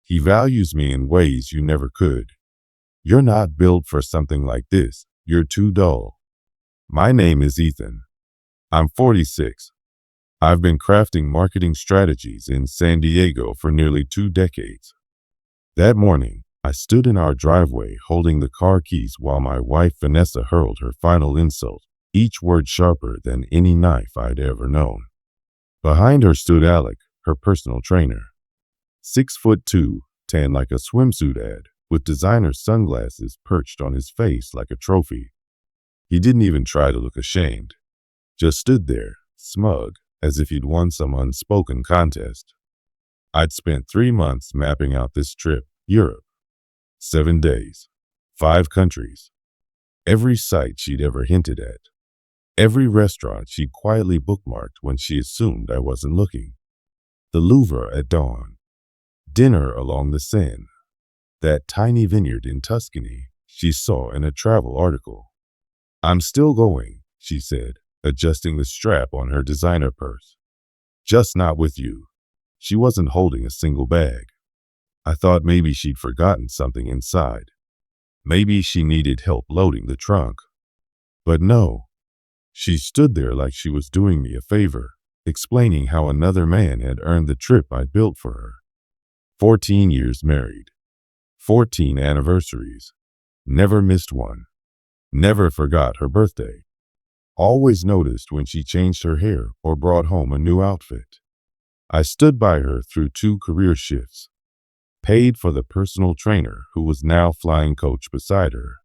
He values me in ways you never could. You're not built for something like this. You're too dull. My name is Ethan. I'm 46. I've been crafting marketing strategies in San Diego for nearly 2 decades. That morning, I stood in our driveway holding the car keys while my wife Vanessa hurled her final insult, each word sharper than any knife I'd ever known. Behind her stood Alec, her personal trainer. 6'2", tan like a swimsuit ad, with designer sunglasses perched on his face like a trophy. He didn't even try to look ashamed. Just stood there, smug, as if he'd won some unspoken contest. I'd spent 3 months mapping out this trip, Europe. 7 days, 5 countries. Every site she'd ever hinted at. Every restaurant she'd quietly bookmarked when she assumed I wasn't looking. The Louvre at dawn. Dinner along the Seine. That tiny vineyard in Tuscany she saw in a travel article. I'm still going, she said, adjusting the strap on her designer purse. Just not with you. She wasn't holding a single bag. I thought maybe she'd forgotten something inside. Maybe she needed help loading the trunk. But no. She stood there like she was doing me a favor, explaining how another man had earned the trip I'd built for her. 14 years married. 14 anniversaries. Never missed one. Never forgot her birthday. Always noticed when she changed her hair or brought home a new outfit. I stood by her through 2 career shifts. Paid for the personal trainer who was now flying coach beside her.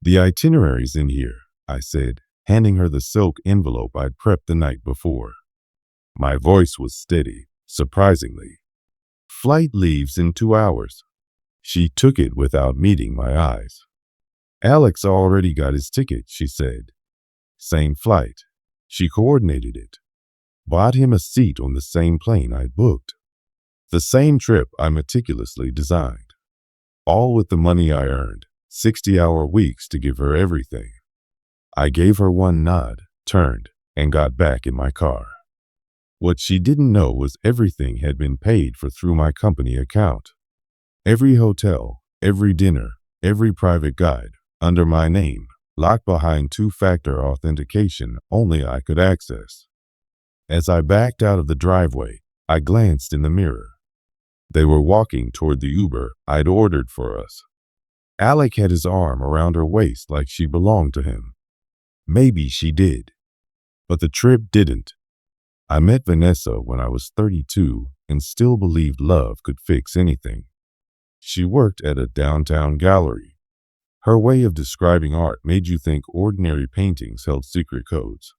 The itinerary's in here, I said, handing her the silk envelope I'd prepped the night before. My voice was steady, surprisingly. Flight leaves in 2 hours. She took it without meeting my eyes. Alex already got his ticket, she said. Same flight. She coordinated it. Bought him a seat on the same plane I'd booked. The same trip I meticulously designed. All with the money I earned, 60-hour weeks to give her everything. I gave her one nod, turned, and got back in my car. What she didn't know was everything had been paid for through my company account. Every hotel, every dinner, every private guide, under my name, locked behind 2-factor authentication only I could access. As I backed out of the driveway, I glanced in the mirror. They were walking toward the Uber I'd ordered for us. Alec had his arm around her waist like she belonged to him. Maybe she did. But the trip didn't. I met Vanessa when I was 32 and still believed love could fix anything. She worked at a downtown gallery. Her way of describing art made you think ordinary paintings held secret codes.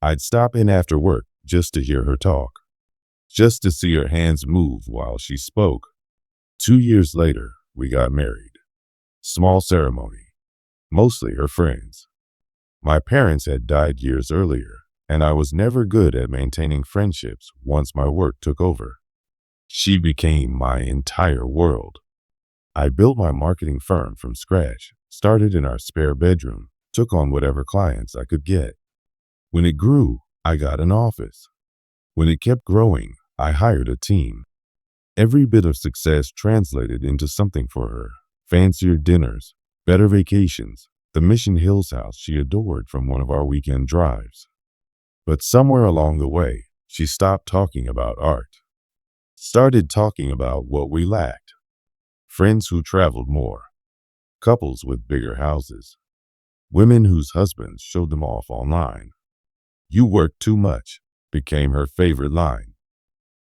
I'd stop in after work just to hear her talk. Just to see her hands move while she spoke. 2 years later, we got married. Small ceremony. Mostly her friends. My parents had died years earlier, and I was never good at maintaining friendships once my work took over. She became my entire world. I built my marketing firm from scratch, started in our spare bedroom, took on whatever clients I could get. When it grew, I got an office. When it kept growing, I hired a team. Every bit of success translated into something for her. Fancier dinners, better vacations, the Mission Hills house she adored from one of our weekend drives. But somewhere along the way, she stopped talking about art. Started talking about what we lacked. Friends who traveled more. Couples with bigger houses. Women whose husbands showed them off online. You work too much, became her favorite line.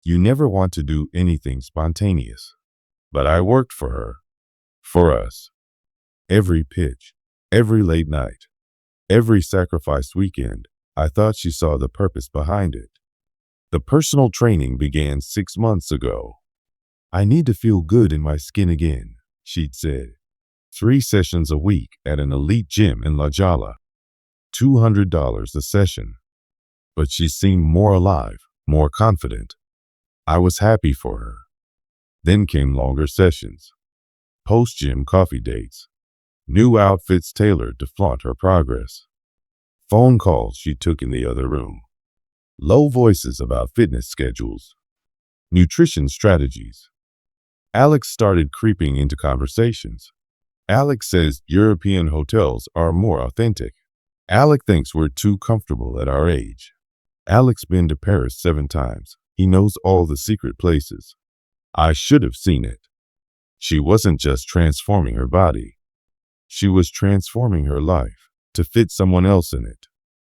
You never want to do anything spontaneous. But I worked for her. For us. Every pitch. Every late night. Every sacrificed weekend. I thought she saw the purpose behind it. The personal training began 6 months ago. I need to feel good in my skin again, she'd said. 3 sessions a week at an elite gym in La Jolla. $200 a session. But she seemed more alive, more confident. I was happy for her. Then came longer sessions. Post-gym coffee dates. New outfits tailored to flaunt her progress. Phone calls she took in the other room. Low voices about fitness schedules. Nutrition strategies. Alex started creeping into conversations. Alex says European hotels are more authentic. Alec thinks we're too comfortable at our age. Alec's been to Paris 7 times. He knows all the secret places. I should have seen it. She wasn't just transforming her body. She was transforming her life to fit someone else in it.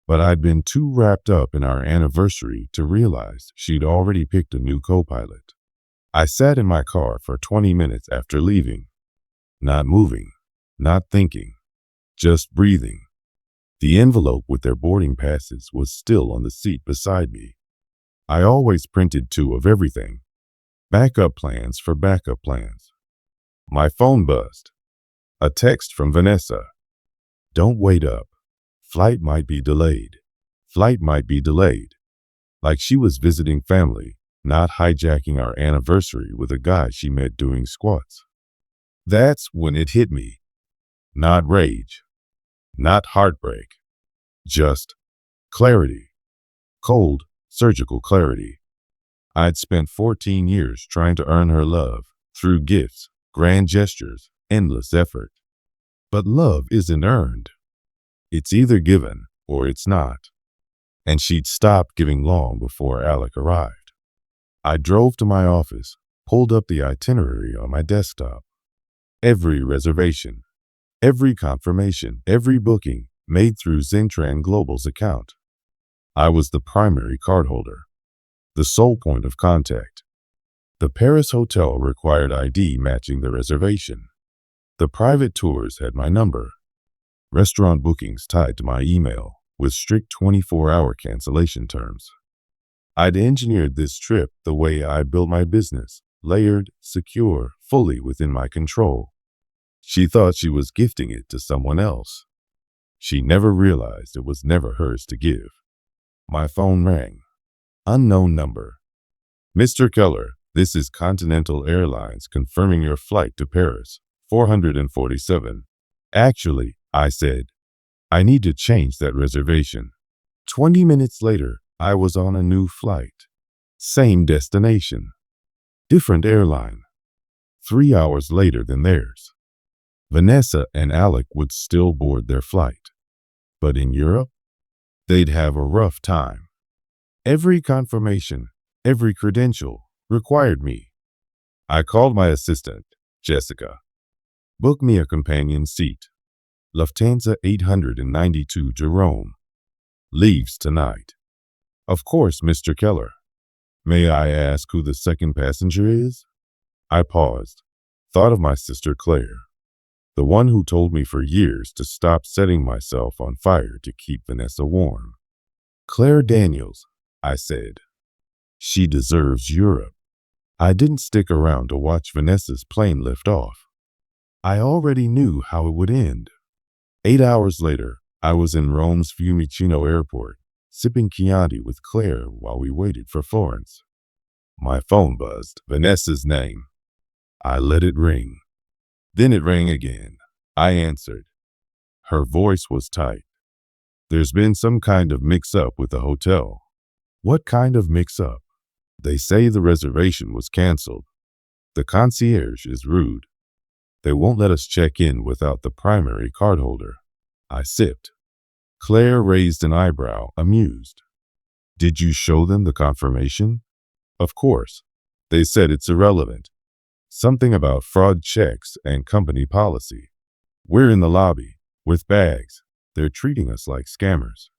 But I'd been too wrapped up in our anniversary to realize she'd already picked a new co-pilot. I sat in my car for 20 minutes after leaving, not moving, not thinking, just breathing. The envelope with their boarding passes was still on the seat beside me. I always printed 2 of everything. Backup plans for backup plans. My phone buzzed. A text from Vanessa. Don't wait up. Flight might be delayed. Flight might be delayed. Like she was visiting family, not hijacking our anniversary with a guy she met doing squats. That's when it hit me. Not rage. Not heartbreak. Just clarity. Cold, surgical clarity. I'd spent 14 years trying to earn her love through gifts, grand gestures, endless effort. But love isn't earned. It's either given or it's not. And she'd stopped giving long before Alec arrived. I drove to my office, pulled up the itinerary on my desktop. Every reservation, every confirmation, every booking made through Zentran Global's account. I was the primary cardholder, the sole point of contact. The Paris hotel required ID matching the reservation. The private tours had my number. Restaurant bookings tied to my email with strict 24-hour cancellation terms. I'd engineered this trip the way I built my business, layered, secure, fully within my control. She thought she was gifting it to someone else. She never realized it was never hers to give. My phone rang. Unknown number. Mr. Keller, this is Continental Airlines confirming your flight to Paris, 447. Actually, I said, I need to change that reservation. 20 minutes later, I was on a new flight. Same destination. Different airline. 3 hours later than theirs. Vanessa and Alec would still board their flight. But in Europe, they'd have a rough time. Every confirmation, every credential required me. I called my assistant, Jessica. Book me a companion seat. Lufthansa 892 Jerome. Leaves tonight. Of course, Mr. Keller. May I ask who the second passenger is? I paused, thought of my sister Claire, the one who told me for years to stop setting myself on fire to keep Vanessa warm. Claire Daniels, I said. She deserves Europe. I didn't stick around to watch Vanessa's plane lift off. I already knew how it would end. 8 hours later, I was in Rome's Fiumicino airport, sipping Chianti with Claire while we waited for Florence. My phone buzzed, Vanessa's name. I let it ring. Then it rang again. I answered. Her voice was tight. There's been some kind of mix-up with the hotel. What kind of mix-up? They say the reservation was canceled. The concierge is rude. They won't let us check in without the primary cardholder. I sipped. Claire raised an eyebrow, amused. Did you show them the confirmation? Of course. They said it's irrelevant. Something about fraud checks and company policy. We're in the lobby, with bags. They're treating us like scammers.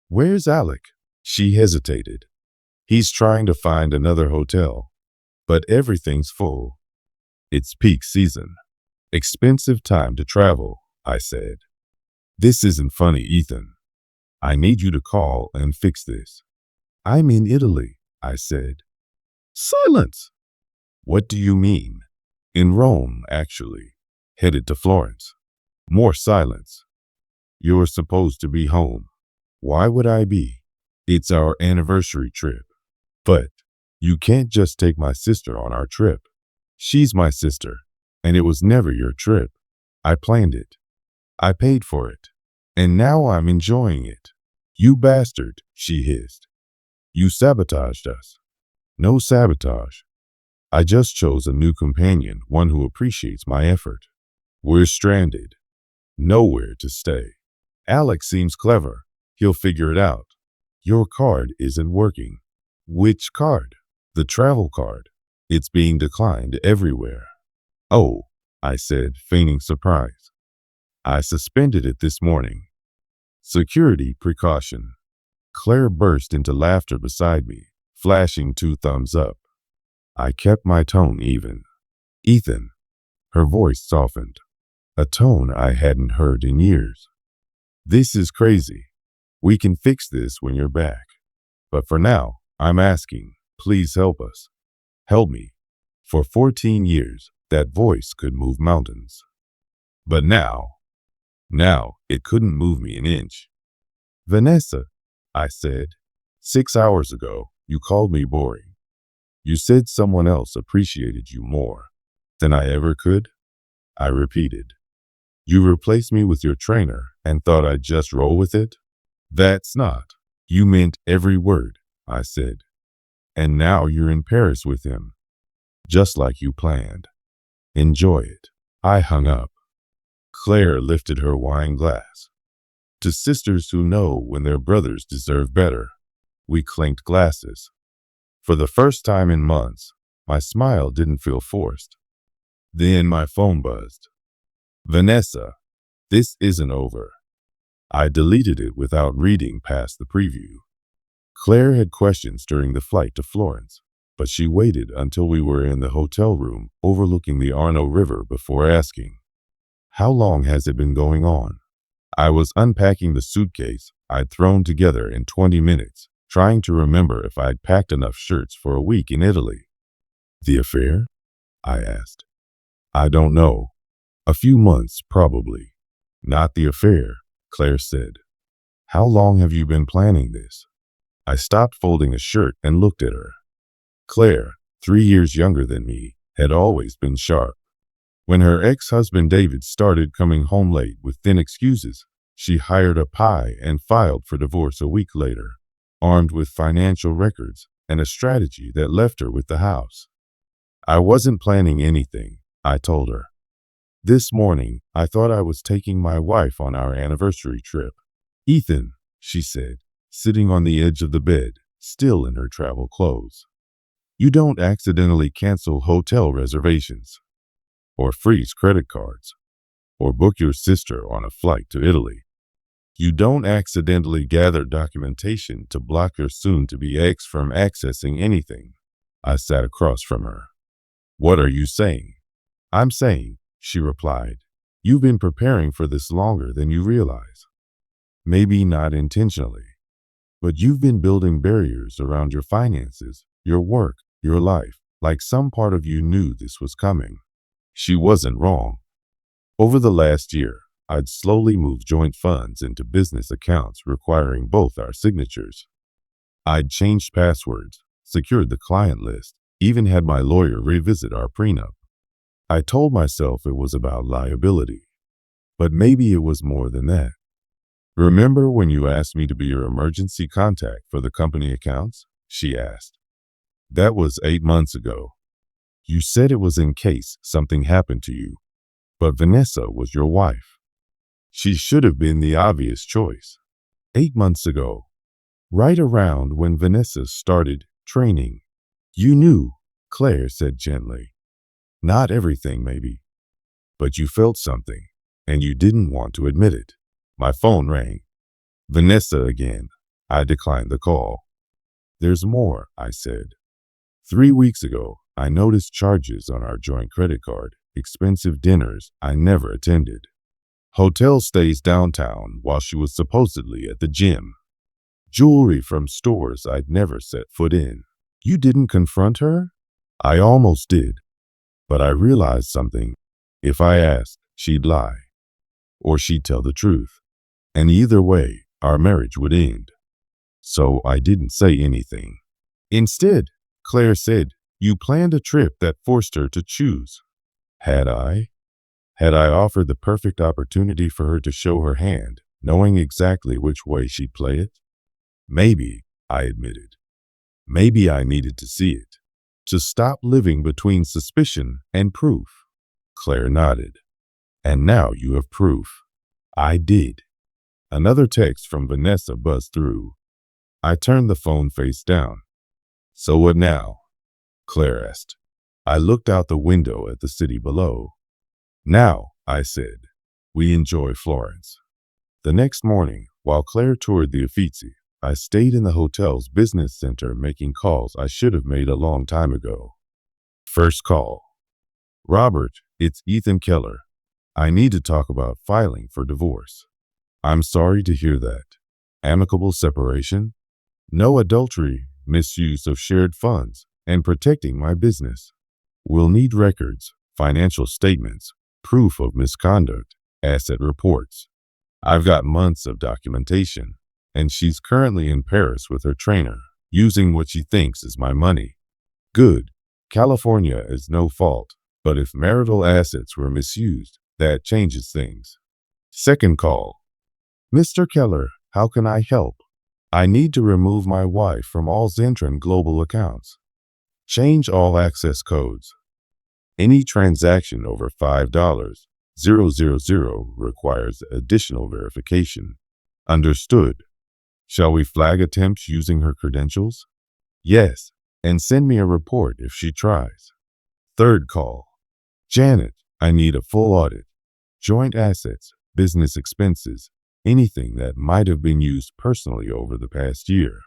Where's Alec? She hesitated. He's trying to find another hotel. But everything's full. It's peak season. Expensive time to travel, I said. This isn't funny, Ethan. I need you to call and fix this. I'm in Italy, I said. Silence! What do you mean? In Rome, actually. Headed to Florence. More silence. You're supposed to be home. Why would I be? It's our anniversary trip. But you can't just take my sister on our trip. She's my sister, and it was never your trip. I planned it. I paid for it. And now I'm enjoying it. You bastard, she hissed. You sabotaged us. No sabotage. I just chose a new companion, one who appreciates my effort. We're stranded. Nowhere to stay. Alex seems clever. He'll figure it out. Your card isn't working. Which card? The travel card. It's being declined everywhere. Oh, I said, feigning surprise. I suspended it this morning. Security precaution. Claire burst into laughter beside me, flashing 2 thumbs up. I kept my tone even. Ethan. Her voice softened, a tone I hadn't heard in years. This is crazy. We can fix this when you're back. But for now, I'm asking, please help us. Help me. For 14 years, that voice could move mountains. But now it couldn't move me an inch. Vanessa, I said, 6 hours ago, you called me boring. You said someone else appreciated you more than I ever could. I repeated. You replaced me with your trainer and thought I'd just roll with it? That's not. You meant every word, I said. And now you're in Paris with him. Just like you planned. Enjoy it. I hung up. Claire lifted her wine glass. To sisters who know when their brothers deserve better. We clinked glasses. For the first time in months, my smile didn't feel forced. Then my phone buzzed. Vanessa, this isn't over. I deleted it without reading past the preview. Claire had questions during the flight to Florence, but she waited until we were in the hotel room overlooking the Arno River before asking, how long has it been going on? I was unpacking the suitcase I'd thrown together in 20 minutes, trying to remember if I'd packed enough shirts for a week in Italy. The affair? I asked. I don't know. A few months, probably. Not the affair, Claire said. How long have you been planning this? I stopped folding a shirt and looked at her. Claire, 3 years younger than me, had always been sharp. When her ex-husband David started coming home late with thin excuses, she hired a PI and filed for divorce a week later, armed with financial records and a strategy that left her with the house. I wasn't planning anything, I told her. This morning, I thought I was taking my wife on our anniversary trip. Ethan, she said, sitting on the edge of the bed, still in her travel clothes. You don't accidentally cancel hotel reservations, or freeze credit cards, or book your sister on a flight to Italy. You don't accidentally gather documentation to block your soon-to-be ex from accessing anything. I sat across from her. What are you saying? I'm saying, she replied, you've been preparing for this longer than you realize. Maybe not intentionally, but you've been building barriers around your finances, your work, your life, like some part of you knew this was coming. She wasn't wrong. Over the last year, I'd slowly moved joint funds into business accounts requiring both our signatures. I'd changed passwords, secured the client list, even had my lawyer revisit our prenup. I told myself it was about liability, but maybe it was more than that. Remember when you asked me to be your emergency contact for the company accounts? She asked. That was 8 months ago. You said it was in case something happened to you, but Vanessa was your wife. She should have been the obvious choice. 8 months ago, right around when Vanessa started training. You knew, Claire said gently. Not everything, maybe, but you felt something, and you didn't want to admit it. My phone rang. Vanessa again. I declined the call. There's more, I said. 3 weeks ago, I noticed charges on our joint credit card, expensive dinners I never attended. Hotel stays downtown while she was supposedly at the gym. Jewelry from stores I'd never set foot in. You didn't confront her? I almost did, but I realized something. If I asked, she'd lie, or she'd tell the truth, and either way, our marriage would end. So I didn't say anything. Instead, Claire said, you planned a trip that forced her to choose. Had I? Had I offered the perfect opportunity for her to show her hand, knowing exactly which way she'd play it? Maybe, I admitted. Maybe I needed to see it. To stop living between suspicion and proof. Claire nodded. And now you have proof. I did. Another text from Vanessa buzzed through. I turned the phone face down. So what now? Claire asked. I looked out the window at the city below. Now, I said, we enjoy Florence. The next morning, while Claire toured the Uffizi, I stayed in the hotel's business center making calls I should have made a long time ago. First call. Robert, it's Ethan Keller. I need to talk about filing for divorce. I'm sorry to hear that. Amicable separation? No adultery, misuse of shared funds, and protecting my business. We'll need records, financial statements, proof of misconduct, asset reports. I've got months of documentation, and she's currently in Paris with her trainer, using what she thinks is my money. Good. California is no fault, but if marital assets were misused, that changes things. Second call. Mr. Keller, how can I help? I need to remove my wife from all Zentran global accounts. Change all access codes. Any transaction over $5,000 requires additional verification. Understood. Shall we flag attempts using her credentials? Yes, and send me a report if she tries. Third call. Janet, I need a full audit. Joint assets, business expenses, anything that might have been used personally over the past year.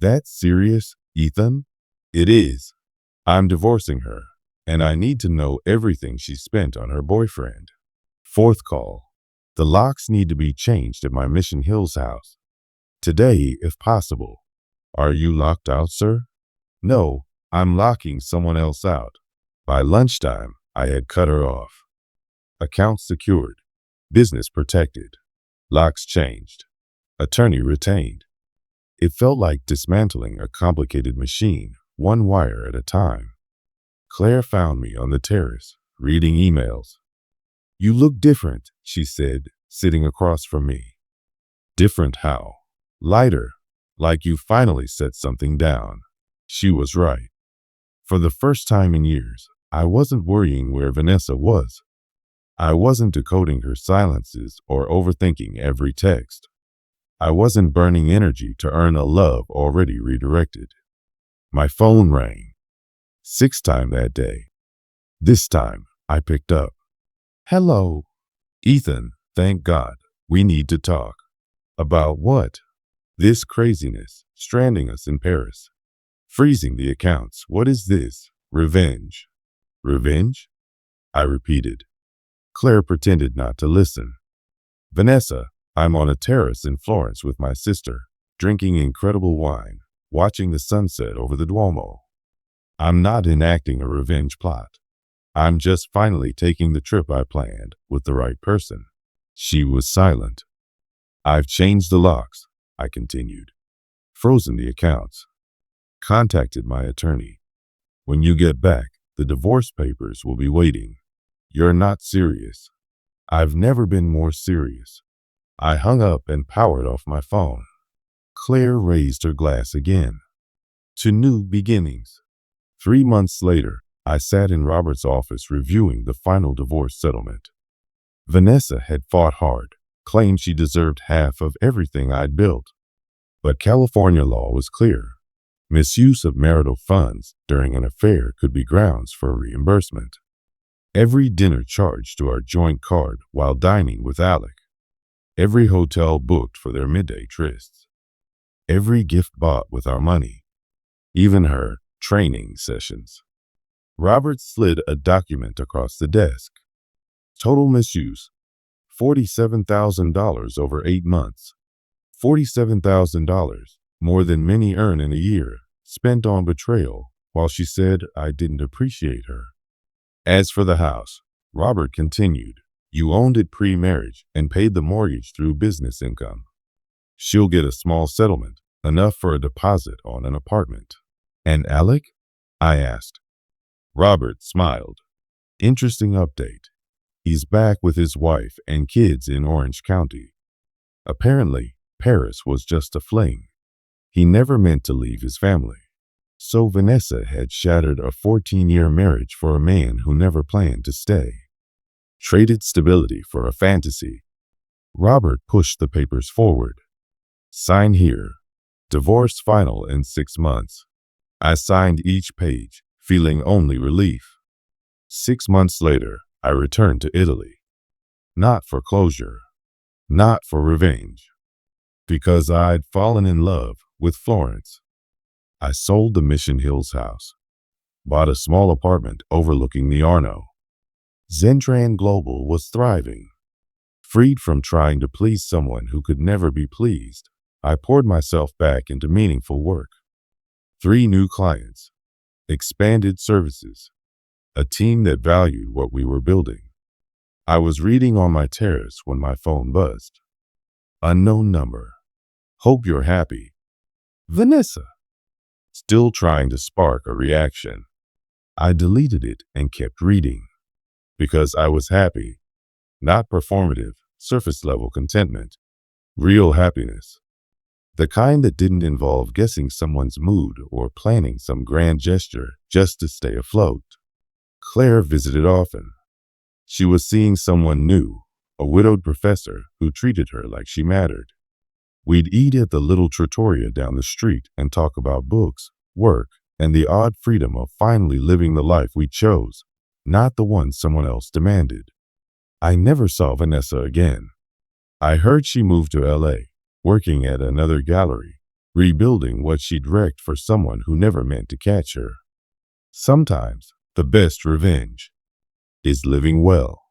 That's serious, Ethan? It is. I'm divorcing her, and I need to know everything she spent on her boyfriend. Fourth call. The locks need to be changed at my Mission Hills house. Today, if possible. Are you locked out, sir? No, I'm locking someone else out. By lunchtime, I had cut her off. Accounts secured. Business protected. Locks changed. Attorney retained. It felt like dismantling a complicated machine, one wire at a time. Claire found me on the terrace, reading emails. You look different, she said, sitting across from me. Different how? Lighter, like you finally set something down. She was right. For the first time in years, I wasn't worrying where Vanessa was. I wasn't decoding her silences or overthinking every text. I wasn't burning energy to earn a love already redirected. My phone rang. 6th time that day. This time, I picked up. Hello. Ethan, thank God. We need to talk. About what? This craziness, stranding us in Paris. Freezing the accounts. What is this? Revenge. Revenge? I repeated. Claire pretended not to listen. Vanessa, I'm on a terrace in Florence with my sister, drinking incredible wine, watching the sunset over the Duomo. I'm not enacting a revenge plot. I'm just finally taking the trip I planned with the right person. She was silent. I've changed the locks, I continued. Frozen the accounts. Contacted my attorney. When you get back, the divorce papers will be waiting. You're not serious. I've never been more serious. I hung up and powered off my phone. Claire raised her glass again. To new beginnings. 3 months later, I sat in Robert's office reviewing the final divorce settlement. Vanessa had fought hard, claimed she deserved half of everything I'd built. But California law was clear. Misuse of marital funds during an affair could be grounds for reimbursement. Every dinner charged to our joint card while dining with Alec. Every hotel booked for their midday trysts. Every gift bought with our money. Even her training sessions. Robert slid a document across the desk. Total misuse, $47,000 over 8 months. $47,000, more than many earn in a year, spent on betrayal, while she said I didn't appreciate her. As for the house, Robert continued, you owned it pre-marriage and paid the mortgage through business income. She'll get a small settlement, enough for a deposit on an apartment. And Alec? I asked. Robert smiled. Interesting update. He's back with his wife and kids in Orange County. Apparently, Paris was just a fling. He never meant to leave his family. So Vanessa had shattered a 14-year marriage for a man who never planned to stay. Traded stability for a fantasy. Robert pushed the papers forward. Sign here. Divorce final in 6 months. I signed each page, feeling only relief. 6 months later, I returned to Italy. Not for closure. Not for revenge. Because I'd fallen in love with Florence. I sold the Mission Hills house. Bought a small apartment overlooking the Arno. Zentran Global was thriving. Freed from trying to please someone who could never be pleased, I poured myself back into meaningful work. 3 new clients. Expanded services. A team that valued what we were building. I was reading on my terrace when my phone buzzed. Unknown number. Hope you're happy. Vanessa. Still trying to spark a reaction. I deleted it and kept reading. Because I was happy. Not performative, surface-level contentment. Real happiness. The kind that didn't involve guessing someone's mood or planning some grand gesture just to stay afloat. Claire visited often. She was seeing someone new, a widowed professor who treated her like she mattered. We'd eat at the little trattoria down the street and talk about books, work, and the odd freedom of finally living the life we chose, not the one someone else demanded. I never saw Vanessa again. I heard she moved to LA, working at another gallery, rebuilding what she'd wrecked for someone who never meant to catch her. Sometimes the best revenge is living well.